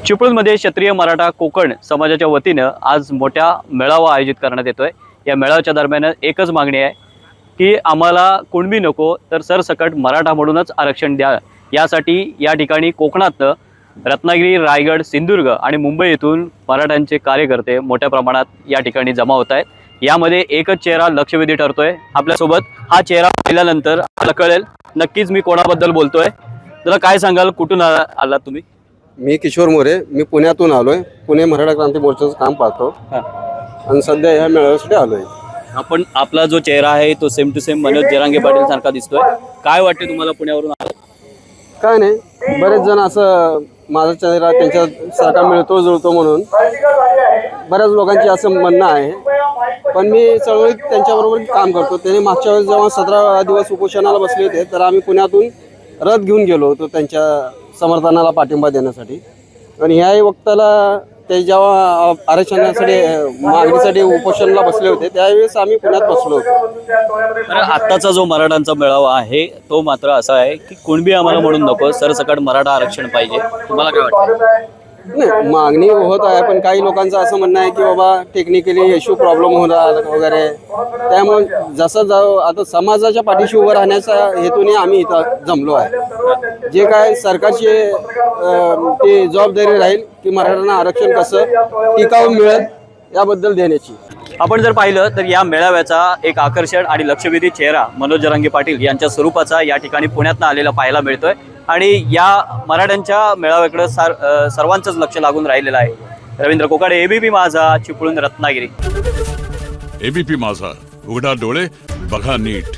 चिपळूणमध्ये क्षत्रिय मराठा कोकण समाजाच्या वतीनं आज मोठा मेळावा आयोजित करण्यात येतोय। या मेळाव्याच्या दरम्यान एकच मागणी आहे की आम्हाला कुणबी नको तर सरसकट मराठा म्हणूनच आरक्षण द्या। यासाठी या ठिकाणी कोकणातनं रत्नागिरी, रायगड, सिंधुदुर्ग आणि मुंबई येथून मराठ्यांचे कार्यकर्ते मोठ्या प्रमाणात या ठिकाणी जमा होत आहेत। यामध्ये एकच चेहरा लक्षवेधी ठरतोय। आपल्यासोबत हा चेहरा पाहिल्यानंतर आपल्याला कळेल नक्कीच मी कोणाबद्दल बोलतोय। जरा काय सांगाल, कुठून आलात तुम्ही? मी किशोर मोरे, मी पुण्यातून आलोय। पुणे मराठा क्रांती मोर्चाचं काम पाहतो आणि सध्या ह्या मेळाव्यासाठी आलोय। आपण आपला जो चेहरा आहे तो same to same Manoj Jarange Patil सारखा दिसतोय। काय वाटते तुम्हाला पुण्यावरून आलात? काय नाही, बरेच जण असं माझा चेहरा त्यांच्या सारखा मिळतो जुळतो म्हणून बऱ्याच लोकांची असं म्हणणं आहे, पण मी चळवळीत त्यांच्याबरोबर काम करतो। त्यांनी मागच्या वेळेस जेव्हा 17 दिवस उपोषणाला बसले होते तर आम्ही पुण्यातून रथ घेऊन गेलो होतो त्यांच्या समर्थनाला पाठिंबा देण्यासाठी। आणि ह्याही वक्ताला ते जेव्हा आरक्षणासाठी मागणीसाठी उपोषणाला बसले होते त्यावेळेस आम्ही पुण्यात बसलो होतो। तर आत्ताचा जो मराठ्यांचा मेळावा आहे तो मात्र असा आहे की कुणबी आम्हाला म्हणून नको, सरसकट मराठा आरक्षण पाहिजे। तुम्हाला काय वाटतं? नाही, मागणी होत आहे, पण काही लोकांचं असं म्हणणं आहे की बाबा टेक्निकली इश्यू प्रॉब्लेम होणार वगैरे, त्यामुळे जसं आता समाजाच्या पाठीशी उभं राहण्याच्या हेतूने आम्ही इथं जमलो आहे। जे काय सरकारची ती जबाबदारी राहील की मराठ्यांना आरक्षण कसं टिकाऊ मिळेल याबद्दल देण्याची। आपण जर पाहिलं तर या मेळाव्याचा एक आकर्षण आणि लक्षवेधी चेहरा मनोज जरांगे पाटील यांच्या स्वरूपाचा या ठिकाणी पुण्यातनं आलेला पाहायला मिळतोय। आणि या मराठ्यांच्या मेळाव्याकडे सर्वांचंच लक्ष लागून राहिलेलं आहे। रवींद्र कोकाडे, एबीपी माझा, चिपळूण, रत्नागिरी। एबीपी माझा, उघडा डोळे बघा नीट।